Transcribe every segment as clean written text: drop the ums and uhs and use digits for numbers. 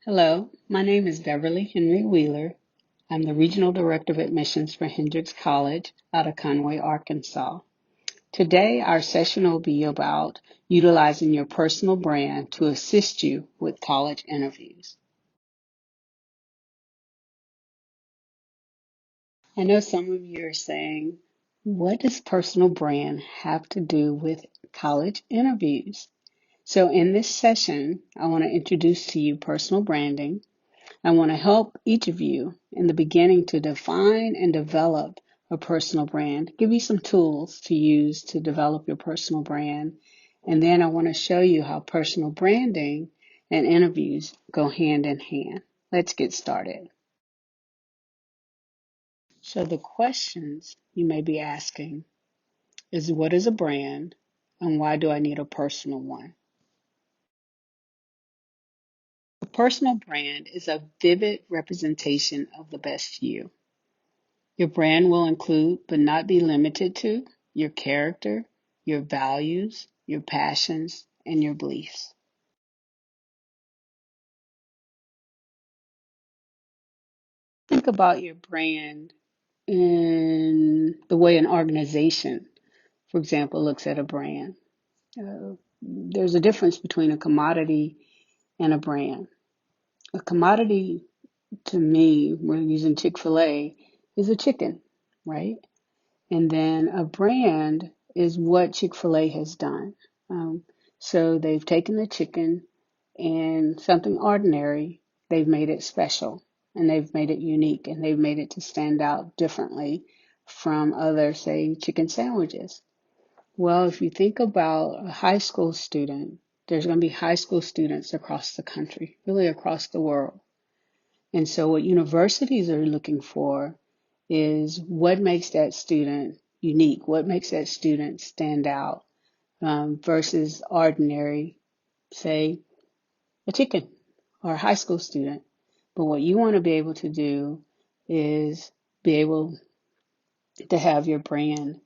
Hello, my name is Beverly Henry Wheeler. I'm the Regional Director of Admissions for Hendrix College out of Conway, Arkansas. Today, our session will be about utilizing your personal brand to assist you with college interviews. I know some of you are saying, what does personal brand have to do with college interviews? So in this session, I want to introduce to you personal branding. I want to help each of you in the beginning to define and develop a personal brand, give you some tools to use to develop your personal brand. And then I want to show you how personal branding and interviews go hand in hand. Let's get started. So the questions you may be asking is, what is a brand and why do I need a personal one? A personal brand is a vivid representation of the best you. Your brand will include, but not be limited to, your character, your values, your passions, and your beliefs. Think about your brand in the way an organization, for example, looks at a brand. There's a difference between a commodity and a brand. A commodity, to me, we're using Chick-fil-A, is a chicken, right? And then a brand is what Chick-fil-A has done. Um, so they've taken the chicken and something ordinary, they've made it special and they've made it unique and they've made it to stand out differently from other, say, chicken sandwiches. Well, if you think about a high school student, there's going to be high school students across the country, really across the world. And so what universities are looking for is what makes that student unique, what makes that student stand out versus ordinary, say, a chicken or a high school student. But what you want to be able to do is be able to have your brand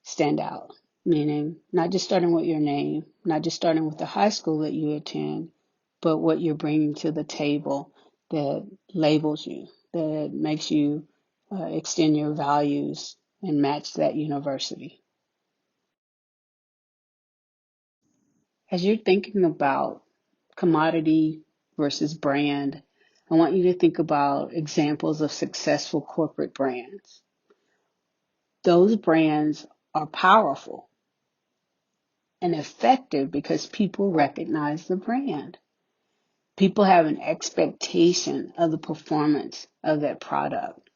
stand out, meaning not just starting with your name, not just starting with the high school that you attend, but what you're bringing to the table that labels you, that makes you extend your values and match that university. As you're thinking about commodity versus brand, I want you to think about examples of successful corporate brands. Those brands are powerful and effective because people recognize the brand. People have an expectation of the performance of that product.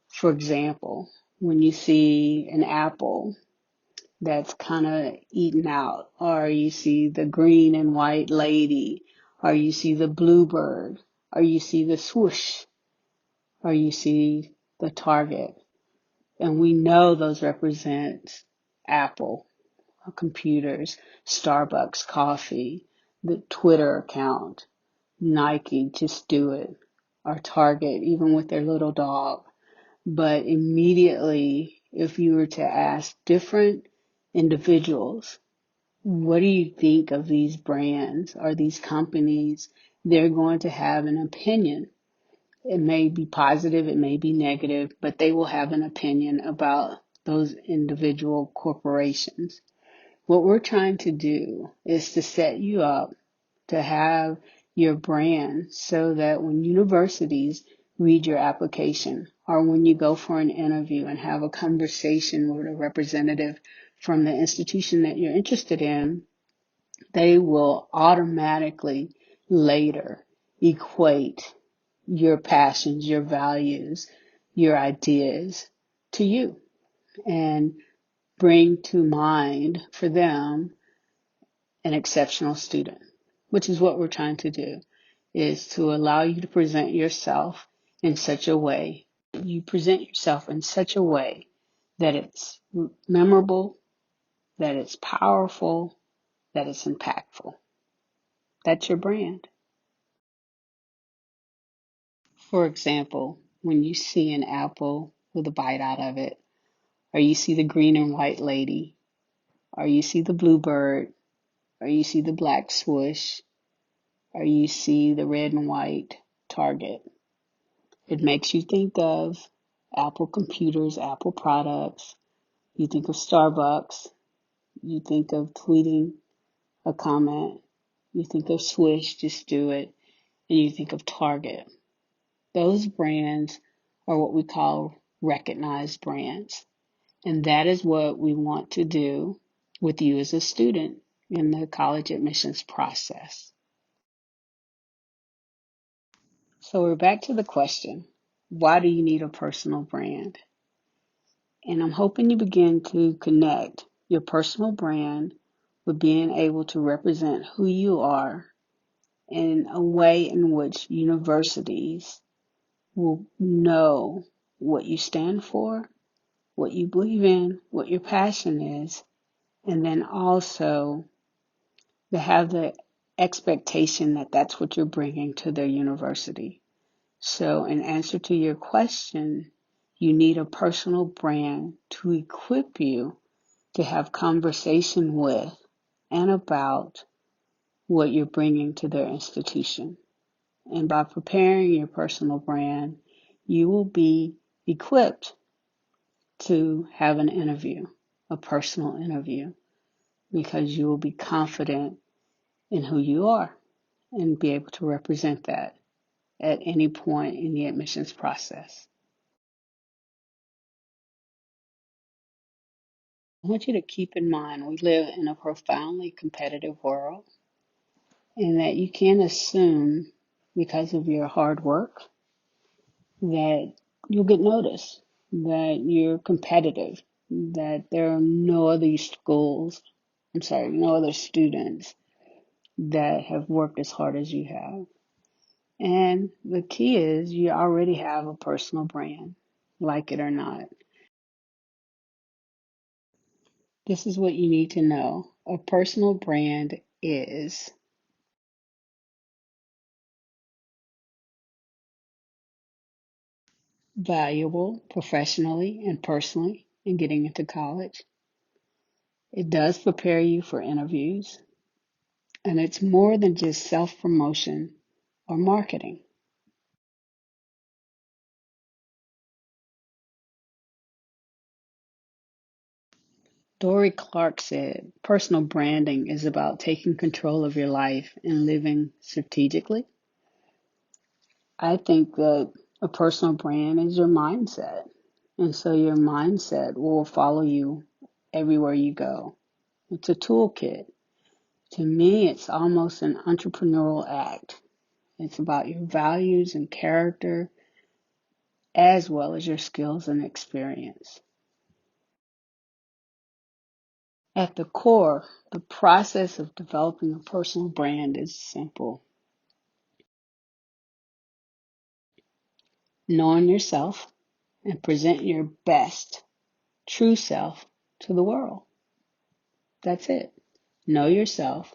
For example, when you see an apple that's kind of eaten out, or you see the green and white lady, or you see the bluebird, or you see the swoosh, or you see the target. And we know those represent Apple computers, Starbucks coffee, the Twitter account, Nike, just do it, or Target, even with their little dog. But immediately, if you were to ask different individuals, what do you think of these brands or these companies? They're going to have an opinion. It may be positive, it may be negative, but they will have an opinion about those individual corporations. What we're trying to do is to set you up to have your brand so that when universities read your application or when you go for an interview and have a conversation with a representative from the institution that you're interested in, they will automatically later equate your passions, your values, your ideas to you and bring to mind for them an exceptional student, which is what we're trying to do, is to allow you to present yourself in such a way, you present yourself in such a way that it's memorable, that it's powerful, that it's impactful. That's your brand. For example, when you see an apple with a bite out of it, or you see the green and white lady, or you see the bluebird, or you see the black swoosh, or you see the red and white Target. It makes you think of Apple computers, Apple products. You think of Starbucks. You think of tweeting a comment. You think of Swish, just do it. And you think of Target. Those brands are what we call recognized brands. And that is what we want to do with you as a student in the college admissions process. So we're back to the question, why do you need a personal brand? And I'm hoping you begin to connect your personal brand with being able to represent who you are in a way in which universities will know what you stand for, what you believe in, what your passion is, and then also to have the expectation that that's what you're bringing to their university. So in answer to your question, you need a personal brand to equip you to have conversation with and about what you're bringing to their institution. And by preparing your personal brand, you will be equipped to have an interview, a personal interview, because you will be confident in who you are and be able to represent that at any point in the admissions process. I want you to keep in mind we live in a profoundly competitive world, and that you can't assume because of your hard work that you'll get noticed, that you're competitive, that there are no other no other students that have worked as hard as you have. And the key is you already have a personal brand, like it or not. This is what you need to know. A personal brand is valuable professionally and personally in getting into college. It does prepare you for interviews, and it's more than just self-promotion or marketing. Dory Clark said, personal branding is about taking control of your life and living strategically. I think that a personal brand is your mindset. And so your mindset will follow you everywhere you go. It's a toolkit. To me, it's almost an entrepreneurial act. It's about your values and character as well as your skills and experience. At the core, the process of developing a personal brand is simple. Knowing yourself and present your best, true self to the world. That's it. Know yourself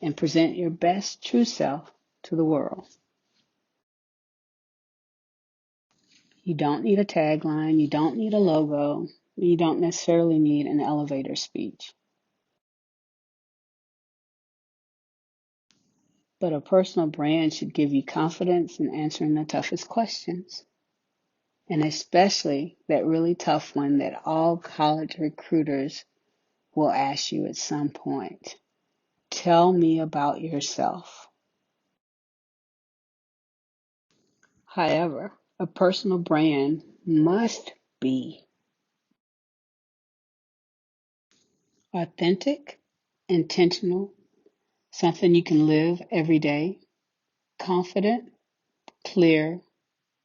and present your best, true self to the world. You don't need a tagline. You don't need a logo. You don't necessarily need an elevator speech. But a personal brand should give you confidence in answering the toughest questions. And especially that really tough one that all college recruiters will ask you at some point. Tell me about yourself. However, a personal brand must be authentic, intentional, something you can live every day, confident, clear,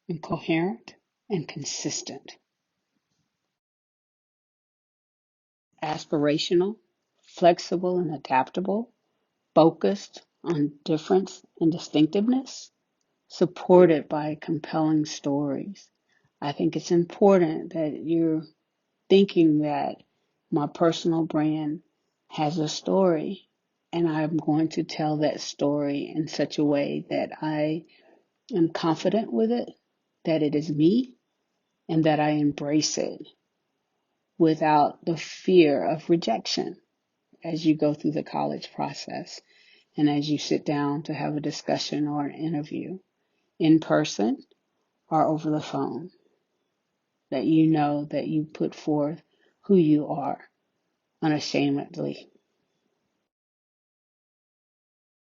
and coherent, and consistent. Aspirational, flexible and adaptable, focused on difference and distinctiveness, supported by compelling stories. I think it's important that you're thinking that my personal brand has a story, and I'm going to tell that story in such a way that I am confident with it, that it is me, and that I embrace it without the fear of rejection as you go through the college process. and as you sit down to have a discussion or an interview in person or over the phone, that you know that you put forth who you are unashamedly.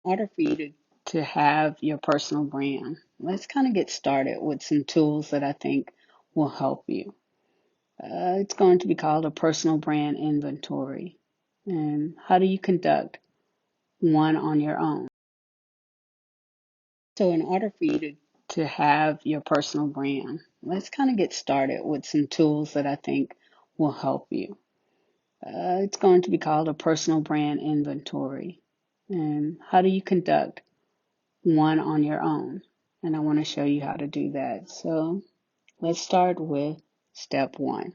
In order for you to have your personal brand, let's kind of get started with some tools that I think will help you. It's going to be called a personal brand inventory. And how do you conduct one on your own? So, in order for you to have your personal brand, let's kind of get started with some tools that I think will help you. It's going to be called a personal brand inventory. And how do you conduct one on your own? And I want to show you how to do that. So, let's start with step one.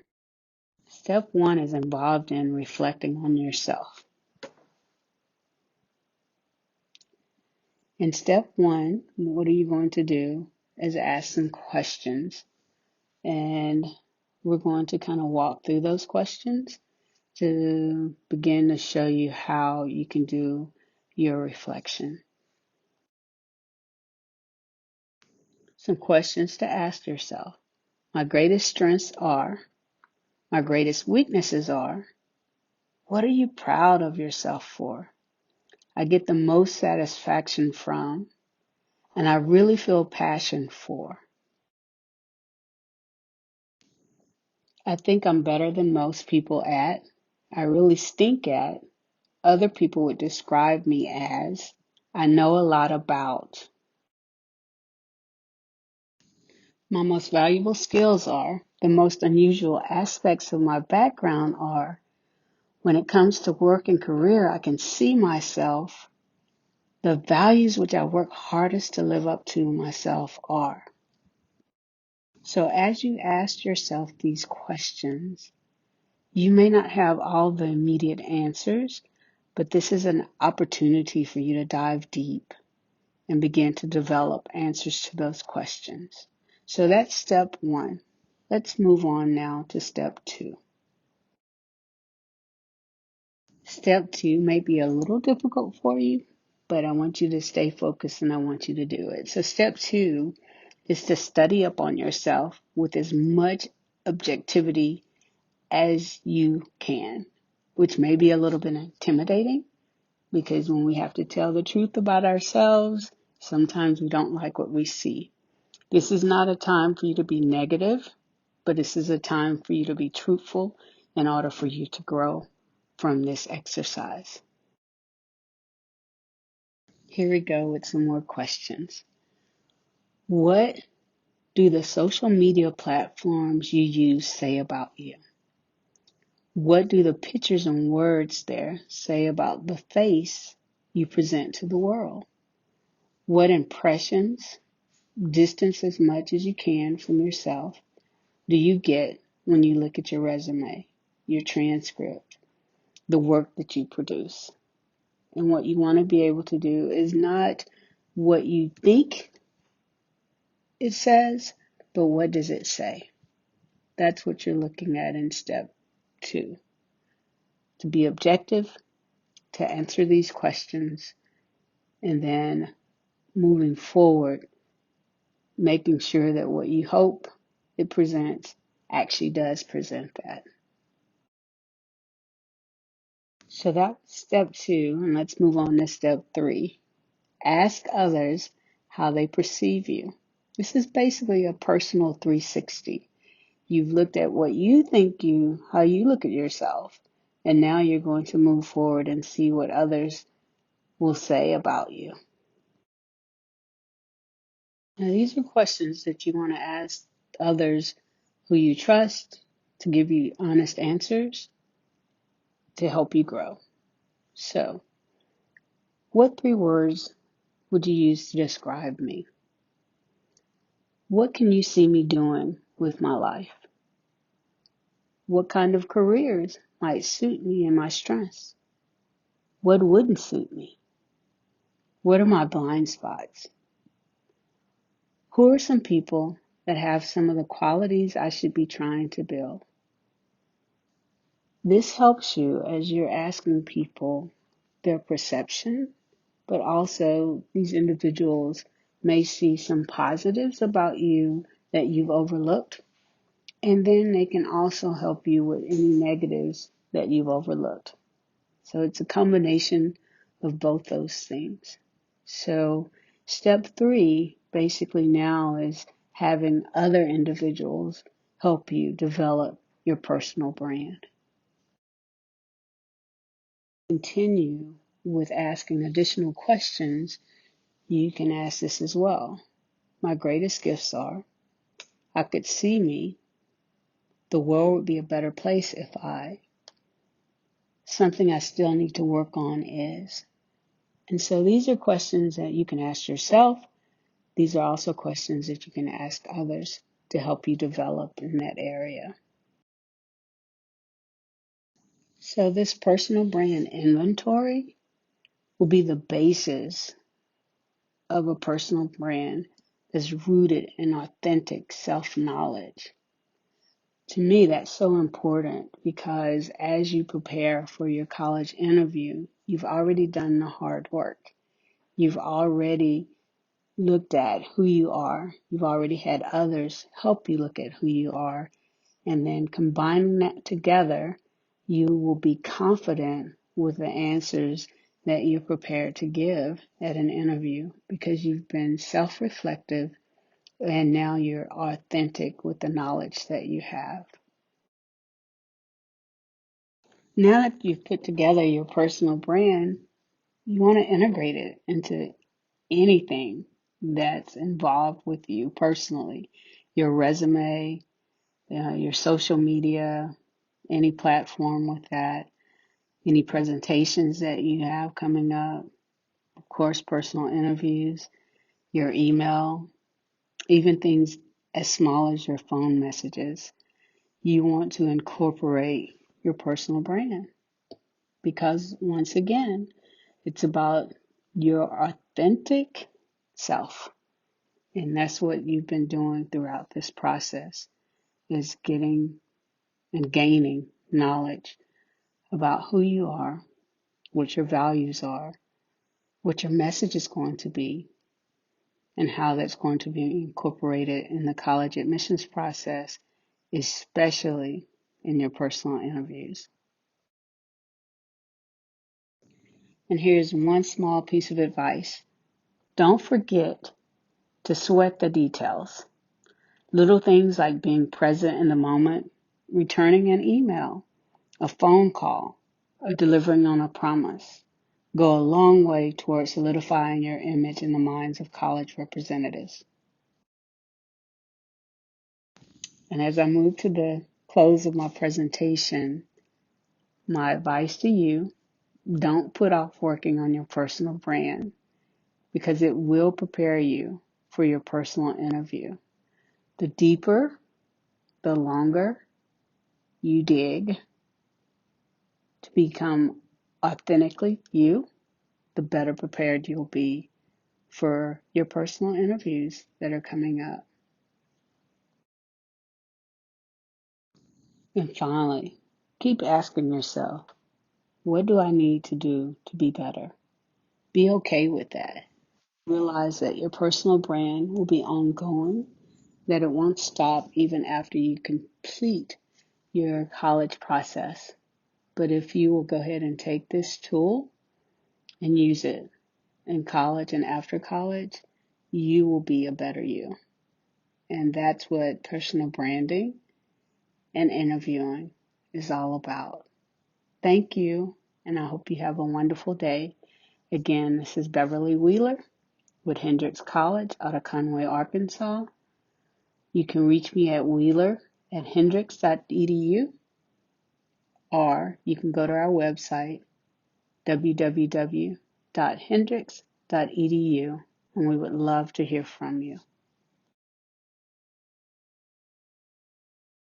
Step one is involved in reflecting on yourself. In step one, what are you going to do is ask some questions, and we're going to kind of walk through those questions to begin to show you how you can do your reflection. Some questions to ask yourself. My greatest strengths are, my greatest weaknesses are, what are you proud of yourself for? I get the most satisfaction from, and I really feel passion for. I think I'm better than most people at, I really stink at, other people would describe me as, I know a lot about. My most valuable skills are, the most unusual aspects of my background are, when it comes to work and career, I can see myself. The values which I work hardest to live up to myself are. So as you ask yourself these questions, you may not have all the immediate answers, but this is an opportunity for you to dive deep and begin to develop answers to those questions. So that's step one. Let's move on now to step two. Step two may be a little difficult for you, but I want you to stay focused and I want you to do it. So step two is to study up on yourself with as much objectivity as you can, which may be a little bit intimidating because when we have to tell the truth about ourselves, sometimes we don't like what we see. This is not a time for you to be negative, but this is a time for you to be truthful in order for you to grow from this exercise. Here we go with some more questions. What do the social media platforms you use say about you? What do the pictures and words there say about the face you present to the world? What impressions, distance as much as you can from yourself, do you get when you look at your resume, your transcript, the work that you produce? And what you want to be able to do is not what you think it says, but what does it say? That's what you're looking at in step two. To be objective, to answer these questions, and then moving forward, making sure that what you hope it presents actually does present that. So that's step two, and let's move on to step three. Ask others how they perceive you. This is basically a personal 360. You've looked at what you think how you look at yourself, and now you're going to move forward and see what others will say about you. Now, these are questions that you want to ask others who you trust to give you honest answers to help you grow. So, what three words would you use to describe me? What can you see me doing with my life? What kind of careers might suit me and my strengths? What wouldn't suit me? What are my blind spots? Who are some people that have some of the qualities I should be trying to build? This helps you as you're asking people their perception but also these individuals may see some positives about you that you've overlooked, and then they can also help you with any negatives that you've overlooked. So it's a combination of both those things. So step 3 basically now is having other individuals help you develop your personal brand. Continue with asking additional questions. You can ask this as well. My greatest gifts are, I could see me, the world would be a better place if I, something I still need to work on is. And so these are questions that you can ask yourself. These are also questions that you can ask others to help you develop in that area. So this personal brand inventory will be the basis of a personal brand that's rooted in authentic self-knowledge. To me, that's so important because as you prepare for your college interview, you've already done the hard work. You've already looked at who you are. You've already had others help you look at who you are. And then combining that together, you will be confident with the answers that you're prepared to give at an interview because you've been self-reflective and now you're authentic with the knowledge that you have. Now that you've put together your personal brand, you want to integrate it into anything that's involved with you personally. Your resume, your social media, any platform with that, any presentations that you have coming up, of course, personal interviews, your email, even things as small as your phone messages. You want to incorporate your personal brand because once again, it's about your authentic self. And that's what you've been doing throughout this process is getting and gaining knowledge about who you are, what your values are, what your message is going to be, and how that's going to be incorporated in the college admissions process, especially in your personal interviews. And here's one small piece of advice. Don't forget to sweat the details. Little things like being present in the moment, returning an email, a phone call, or delivering on a promise go a long way towards solidifying your image in the minds of college representatives. And as I move to the close of my presentation, my advice to you, don't put off working on your personal brand because it will prepare you for your personal interview. The deeper, the longer you dig to become authentically you, the better prepared you'll be for your personal interviews that are coming up. And finally, keep asking yourself, what do I need to do to be better? Be okay with that. Realize that your personal brand will be ongoing, that it won't stop even after you complete your college process. But if you will go ahead and take this tool and use it in college and after college, you will be a better you. And that's what personal branding and interviewing is all about. Thank you, and I hope you have a wonderful day. Again, this is Beverly Wheeler with Hendrix College out of Conway, Arkansas. You can reach me at wheeler@hendrix.edu, or you can go to our website, www.hendrix.edu, and we would love to hear from you.